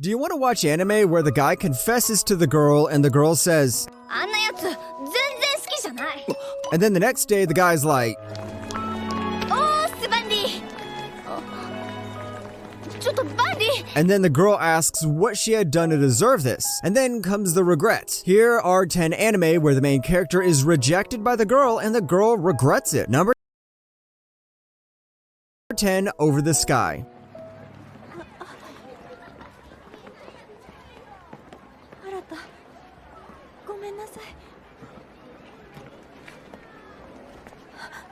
Do you want to watch anime where the guy confesses to the girl and the girl says, あんなやつ全然好きじゃない。 and then the next day the guy's like, おースバンディ。ちょっとバンディ。 and then the girl asks what she had done to deserve this. And then comes the regret. Here are 10 anime where the main character is rejected by the girl and the girl regrets it. Number 10, Over the Sky. 新た、ごめんなさい。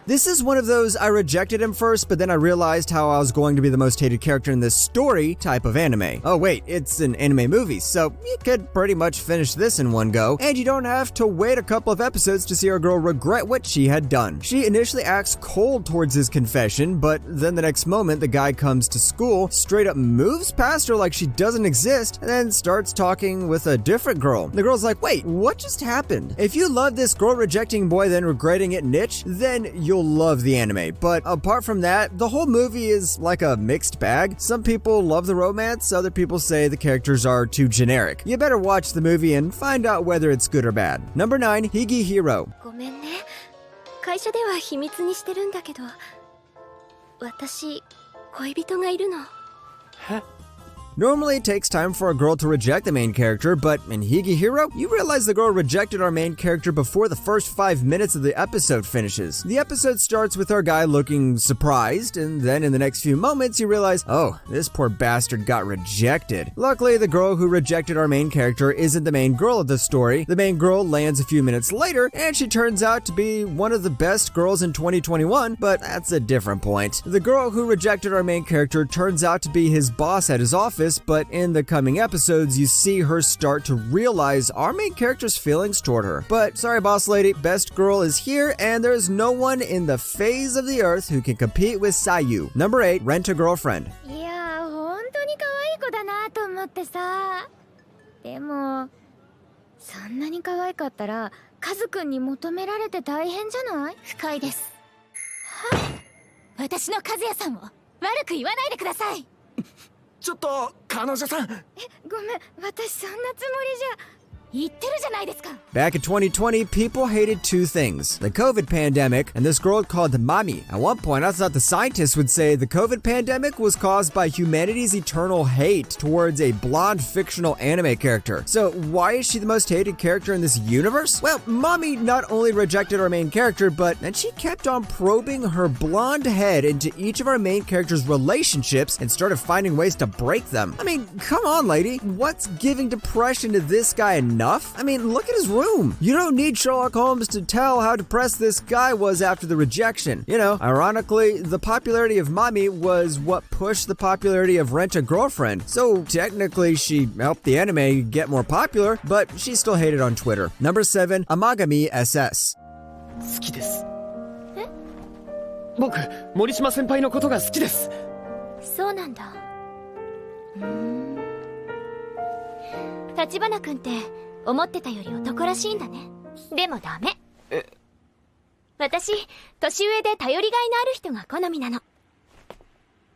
This is one of those I rejected him first, but then I realized how I was going to be the most hated character in this story type of anime. Oh wait, it's an anime movie, so you could pretty much finish this in one go, and you don't have to wait a couple of episodes to see our girl regret what she had done. She initially acts cold towards his confession, but then the next moment the guy comes to school, straight up moves past her like she doesn't exist, and then starts talking with a different girl. The girl's like, wait, what just happened? If you love this girl rejecting boy then regretting it niche, then you'll love the anime. But apart from that, the whole movie is like a mixed bag. Some people love the romance, other people say the characters are too generic. You better watch the movie and find out whether it's good or bad. Number 9, Higi Hero. ごめんね。会社では秘密にしてるんだけど、私恋人がいるの。 Normally, it takes time for a girl to reject the main character, but in Higi Hero, you realize the girl rejected our main character before the first 5 minutes of the episode finishes. The episode starts with our guy looking surprised, and then in the next few moments, you realize, oh, this poor bastard got rejected. Luckily, the girl who rejected our main character isn't the main girl of the story. The main girl lands a few minutes later, and she turns out to be one of the best girls in 2021, but that's a different point. The girl who rejected our main character turns out to be his boss at his office, but in the coming episodes, you see her start to realize our main character's feelings toward her. But sorry, boss lady, best girl is here, and there's no one in the phase of the earth who can compete with Sayu. Number 8, Rent a Girlfriend. いやー、本当に可愛い子だなと思ってさ。でも、そんなに可愛かったら、カズくんに求められて大変じゃない？深いです。は？私の和也さんを悪く言わないでください。ちょっと彼女さん。ごめん、私そんなつもりじゃ。言ってるじゃないですか。 Back in 2020, people hated two things, the COVID pandemic and this girl called Mami. At one point, I thought the scientists would say the COVID pandemic was caused by humanity's eternal hate towards a blonde fictional anime character. So why is she the most hated character in this universe? Well, Mami not only rejected our main character, but then she kept on probing her blonde head into each of our main characters' relationships and started finding ways to break them. I mean, come on, lady. What's giving depression to this guy enough? I mean, look at his room. You don't need Sherlock Holmes to tell how depressed this guy was after the rejection. You know, ironically, the popularity of Mami was what pushed the popularity of Rent a Girlfriend. So technically, she helped the anime get more popular, but she's still hated on Twitter. Number 7, Amagami SS. 好きです。え？僕、森島先輩のことが好きです。そうなんだ。立花くんって思ってたより男らしいんだね。でもダメ。私、年上で頼りがいのある人が好みなの。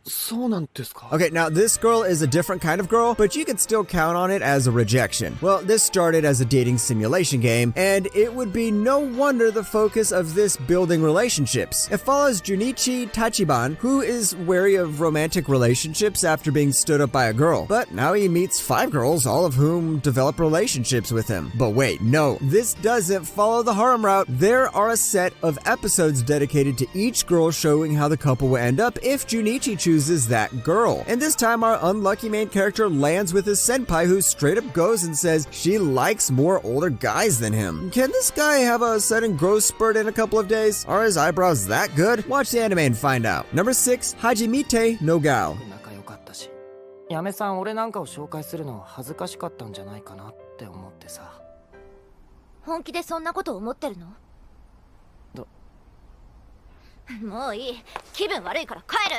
そうなんですか。 Okay, now this girl is a different kind of girl, but you could still count on it as a rejection. Well, this started as a dating simulation game, and it would be no wonder the focus of this building relationships. It follows Junichi Tachiban, who is wary of romantic relationships after being stood up by a girl. But now he meets 5 girls, all of whom develop relationships with him. But wait, no, this doesn't follow the harem route. There are a set of episodes dedicated to each girl showing how the couple will end up if Junichi chooses that girl. And this time our unlucky main character lands with his senpai who straight up goes and says she likes more older guys than him. Can this guy have a sudden growth spurt in a couple of days? Are his eyebrows that good? Watch the anime and find out. Number 6, Hajimite no Gao. 仲良かったし、嫁さん俺なんかを紹介するの恥ずかしかったんじゃないかなって思ってさ。本気でそんなこと思ってるの？もういい。気分悪いから帰る。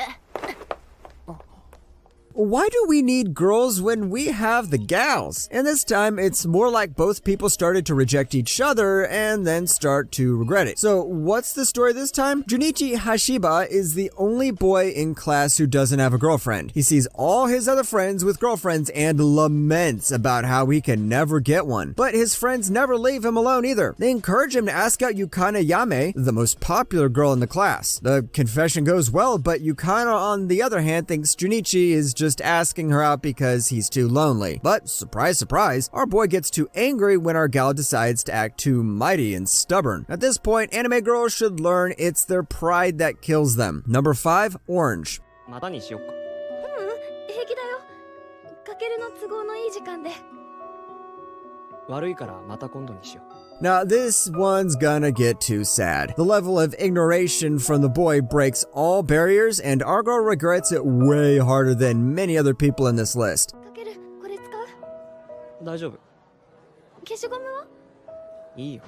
Why do we need girls when we have the gals? And this time, it's more like both people started to reject each other and then start to regret it. So what's the story this time? Junichi Hashiba is the only boy in class who doesn't have a girlfriend. He sees all his other friends with girlfriends and laments about how he can never get one. But his friends never leave him alone either. They encourage him to ask out Yukana Yame, the most popular girl in the class. The confession goes well, but Yukana on the other hand thinks Junichi is just asking her out because he's too lonely. But surprise, surprise, our boy gets too angry when our gal decides to act too mighty and stubborn. At this point, anime girls should learn it's their pride that kills them. Number 5, Orange. またにしよっか。平気だよ。かけるの都合のいい時間で。悪いからまた今度にしよう。 Now, this one's gonna get too sad. The level of ignoration from the boy breaks all barriers, and our girl regrets it way harder than many other people in this list. かける、これ使う？大丈夫。消しゴムは？いいよ。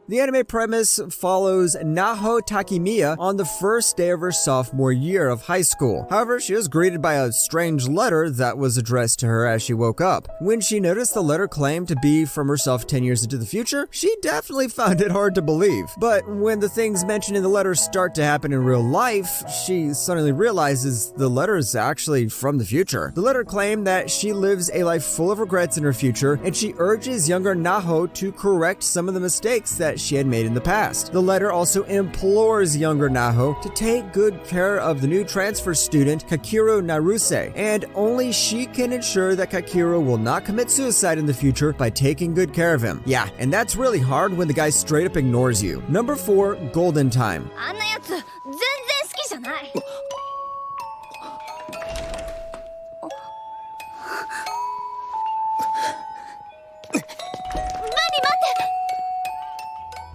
The anime premise follows Naho Takemiya on the first day of her sophomore year of high school. However, she was greeted by a strange letter that was addressed to her as she woke up. When she noticed the letter claimed to be from herself 10 years into the future, she definitely found it hard to believe. But when the things mentioned in the letter start to happen in real life, she suddenly realizes the letter is actually from the future. The letter claimed that she lives a life full of regrets in her future, and she urges younger Naho to correct some of the mistakes that she had made in the past. The letter also implores younger Naho to take good care of the new transfer student Kakeru Naruse, and only she can ensure that Kakeru will not commit suicide in the future by taking good care of him. Yeah, and that's really hard when the guy straight up ignores you. Number 4, Golden Time. あんなやつ全然好きじゃない。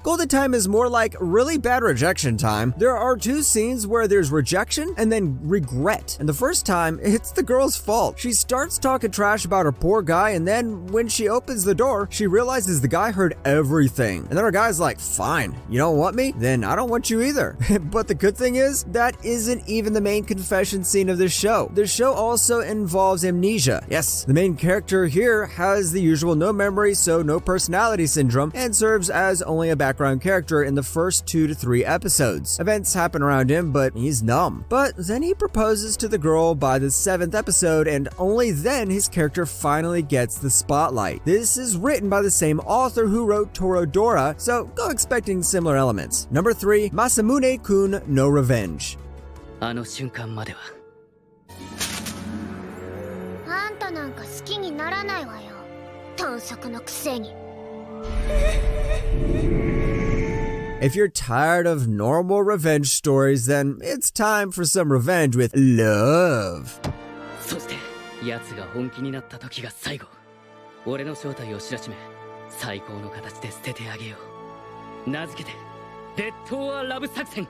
Golden Time is more like really bad rejection time. There are 2 scenes where there's rejection and then regret. And the first time, it's the girl's fault. She starts talking trash about her poor guy, and then when she opens the door, she realizes the guy heard everything. And then her guy's like, fine, you don't want me? Then I don't want you either. But the good thing is, that isn't even the main confession scene of this show. The show also involves amnesia. Yes, the main character here has the usual no memory, so no personality syndrome, and serves as only a background character in the first 2 to 3 episodes. Events happen around him, but he's numb. But then he proposes to the girl by the 7th episode, and only then his character finally gets the spotlight. This is written by the same author who wrote Toradora, so go expecting similar elements. Number 3, Masamune-kun no Revenge. あの瞬間までは。あんたなんか好きにならないわよ。短足のくせに。 If you're tired of normal revenge stories, then it's time for some revenge with love. そして奴が本気になった時が最後。俺の正体を知らしめ、最高の形で捨ててあげよう。名付けてデッド・オア・ラブ作戦。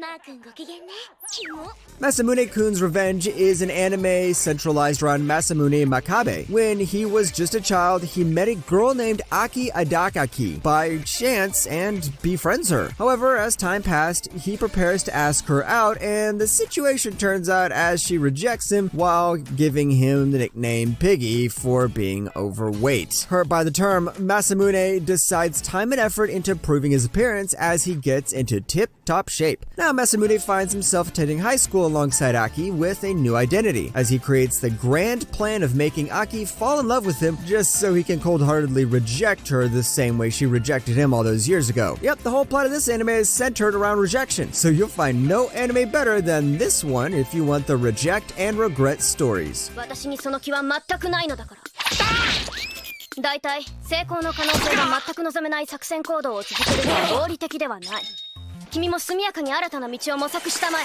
マー君ご機嫌ね。キモ。 Masamune-kun's Revenge is an anime centralized around Masamune Makabe. When he was just a child, he met a girl named Aki Adakaki by chance and befriends her. However, as time passed, he prepares to ask her out, and the situation turns out as she rejects him while giving him the nickname Piggy for being overweight. Hurt by the term, Masamune decides time and effort into improving his appearance as he gets into tip-top shape. Now, Masamune finds himself attending high school alongside Aki with a new identity, as he creates the grand plan of making Aki fall in love with him just so he can cold-heartedly reject her the same way she rejected him all those years ago. Yep, the whole plot of this anime is centered around rejection, so you'll find no anime better than this one if you want the reject and regret stories. 私にその気は全くないのだから。だいたい成功の可能性が全く望めない作戦行動を続けるのは合理的ではない。君も速やかに新たな道を模索したまえ。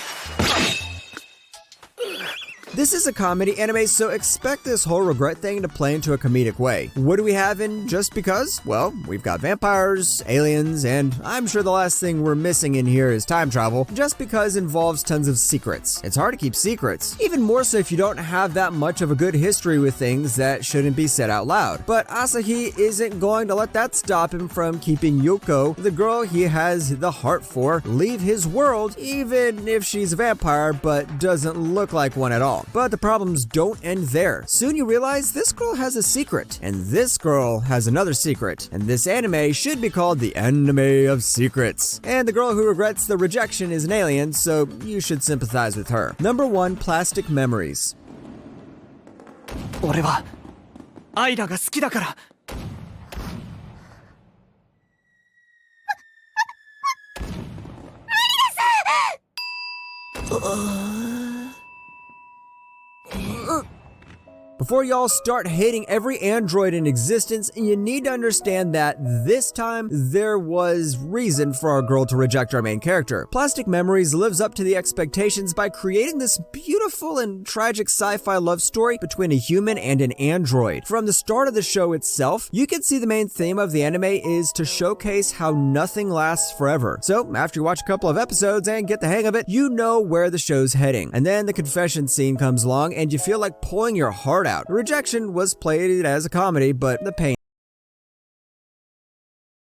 This is a comedy anime, so expect this whole regret thing to play into a comedic way. What do we have in Just Because? Well, we've got vampires, aliens, and I'm sure the last thing we're missing in here is time travel. Just Because involves tons of secrets. It's hard to keep secrets, even more so if you don't have that much of a good history with things that shouldn't be said out loud. But Asahi isn't going to let that stop him from keeping Yoko, the girl he has the heart for, leave his world, even if she's a vampire but doesn't look like one at all. But the problems don't end there. Soon you realize this girl has a secret, and this girl has another secret, and this anime should be called the Anime of Secrets. And the girl who regrets the rejection is an alien, so you should sympathize with her. Number 1, Plastic Memories. 俺はアイラが好きだから。 Before y'all start hating every android in existence, you need to understand that this time there was reason for our girl to reject our main character. Plastic Memories lives up to the expectations by creating this beautiful and tragic sci-fi love story between a human and an android. From the start of the show itself, you can see the main theme of the anime is to showcase how nothing lasts forever. So after you watch a couple of episodes and get the hang of it, you know where the show's heading. And then the confession scene comes along and you feel like pulling your heart out. Rejection was played as a comedy, but the pain